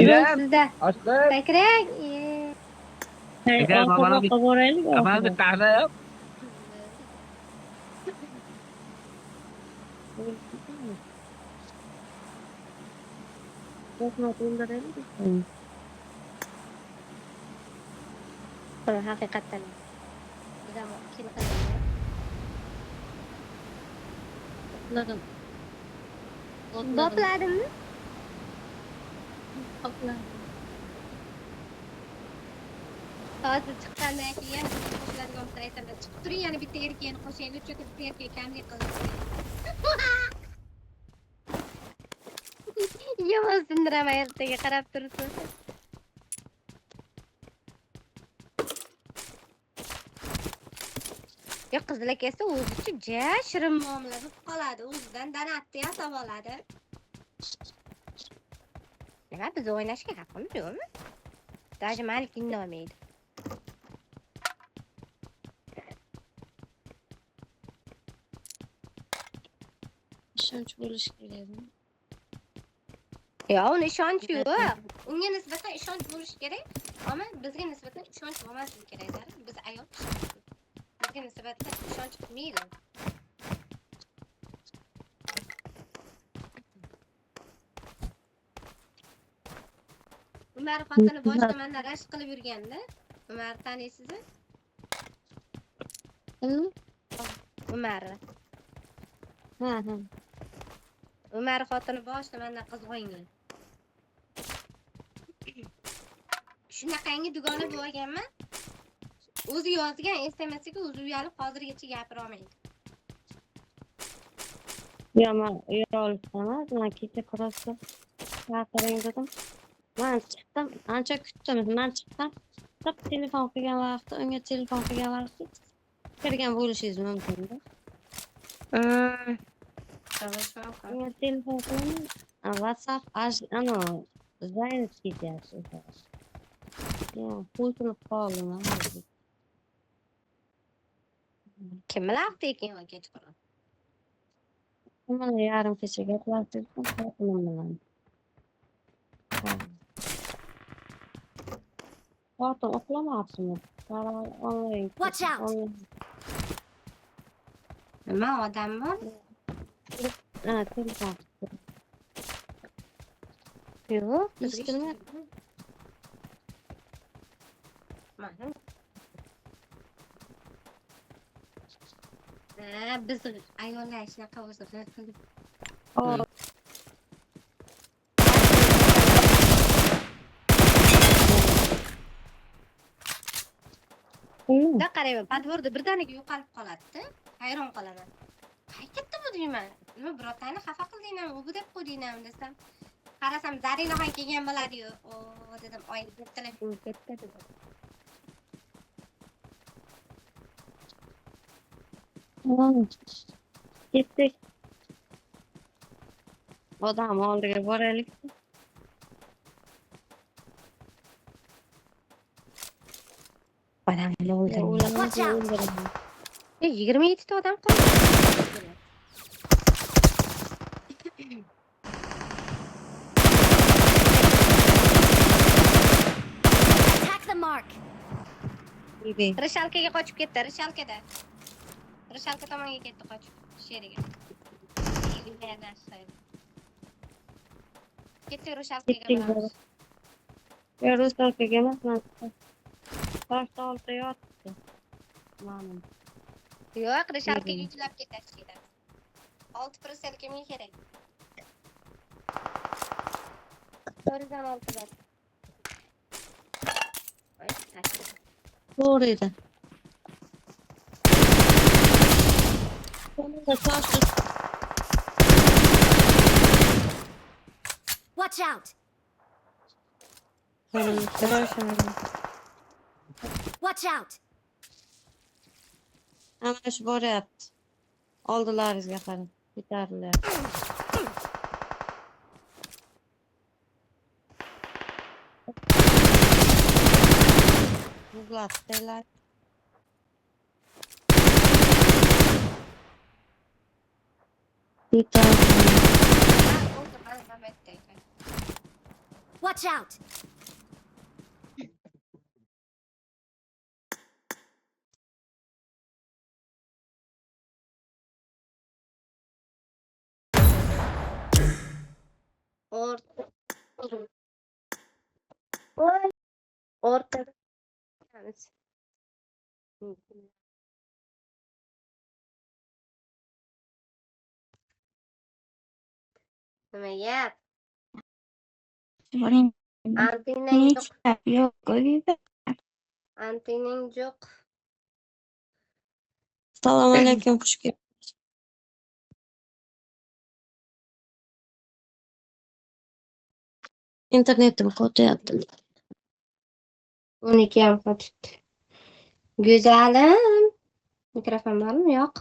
Kiram, sizda. ochdim. Sakrang. Agar Oxirroqqa boraylik. babanamni qahra yo'q. Haqiqatan. Biz ham kel qilamiz. Topladim. Bopladimmi? Hozir chiqqandan keyin qo'shiladigan bo'lsa aytaman. Chiqib turing, yana bitta erkakni qo'shaylik, chunki bitta erkak kamlik qildi. Yomon sindiraman ertaga qarab turibsiz. Yo qizil akasi o'zicha ja shirin muomala qilib qoladi. O'zidan danatni yasab oladi. Nima biz o'ynashga haqqimiz yo'qmi? Даже malikni indamaydi. Ishonch bo'lish kerak. Yo, uni ishonch yo'q. Unga nisbatan ishonch bo'lishi kerak, ammo bizga nisbatan ishonch bo'lmasligi kerak. Biz ayol bizga nisbatan ishonch qilmaydi. Umar xotini boshda mendan rashk qilib yurganda, Umar taniysizmi? Umar. Ha. Umar xotini boshda mendan qiz qo'ygan. Shunaqangi dugona bo'lganman. O'zi yozgan SMS-ga o'zi uyalib hozirgacha gapira olmaydi. Ya men uyalibman. Men kecha kurashda gapiring dedim. Men chiqdim, ancha kutdim. Men chiqdim. Tap telefon qilgan vaqtda, unga telefon qilgan vaqtda kirgan bo'lishingiz mumkin-da. Unga telefon qilaman. WhatsApp ano zaynat ketyapti. Ya, qo'yib qoldim. Kim bilan ekan kechqurun? Mana yarim kechaga gaplashdik, xotinim bilan. Xotin uxlamabsizmi? Watch out! Nima odam bor? Ha, telefon. Yo'q, Eshitmayapti. mana. Biz ayollar shunaqa bo'lsa qilib. Da qarayman, podvorda birdaniga yo'qolib qoladi-da. Hayron qolaman. Qayerda bu deyman? Nima birotani xafa qildingmi? U deb qo'ydingmi desam, qarasam Zarina ham kelgan bo'ladi-yu. O, dedim, oy, deb telefon ketdi dedim. Ketdik. Odam oldiga boraylik. Odamni o'ldirdim. Watch out! 27 ta odam qoldi. Attack the mark! Rishalkaga qochib ketdi, Rishalkada. Rishalka tomonga ketdi qochib, sheriga. Ketdi Rishalkaga boramiz. Rishalkaga emas, men toshda olti yotdi. Ma'lum. Yo'q, Rishalkaga yuklab ketadi. 6% kimga kerak? 416 bor. To'g'ri edi. Watch out! Watch out! Ana shu boryapti. Oldilaringizga qarang. Ko'tarilyapti. Buzlatdilar. Watch out! Orta. Voy. Orta. Nima gap? Boring. Antening Hech yo'q. gap yo'q. Uyda. Antening yo'q. Assalomu alaykum, xush kelibsiz. Internetim qotyapti. Uniki ham qotibdi. Go'zalim. Mikrofon bormi? Yo'q.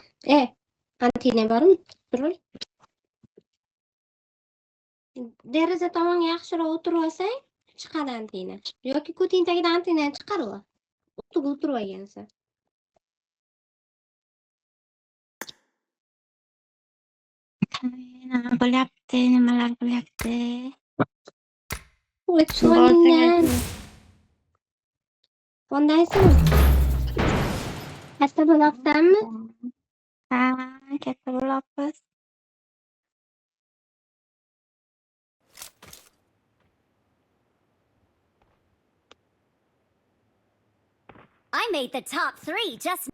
Antena bormi? Turib. Deraza tomonga yaxshiroq o'tirib olsang, chiqadi antena. Yoki ko'ting tagidan antenani chiqarib ol. O'tirib olgansan. Nima bo'lyapti? Nimalar bo'lyapti? O'tishmoqdan. Fondaysizmi? Katta buloqdanmi? Ha, katta buloqmiz. I made the top 3 just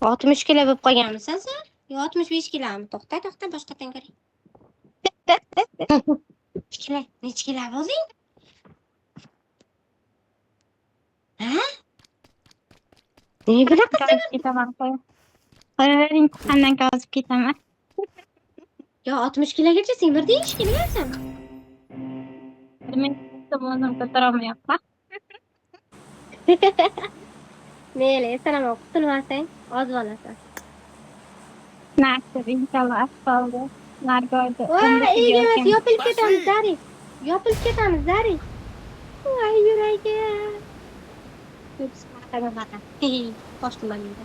60 kilo bo'lib qolganmisan sen? Yo 65 kilomi? To'xta, boshqa tangaring. Necha kilo bo'lding? Ha? Nega bunaqa Ozib ketaman. Qo'yavering, qandan ozib ketaman. Yo 60 kilogacha semirdi ish kelgansan. Men tomondan ko'tarolmayapman. Mayli, esalama qutulib olsang, ozib olasan. Nasib inshaalloh asfalda. Nargoyda. Voy, emas, yopilib ketamiz, Zari. Yopilib ketamiz, Zari. Voy, yuragim. Ko'p smartga baqa. Qo'shdim menga.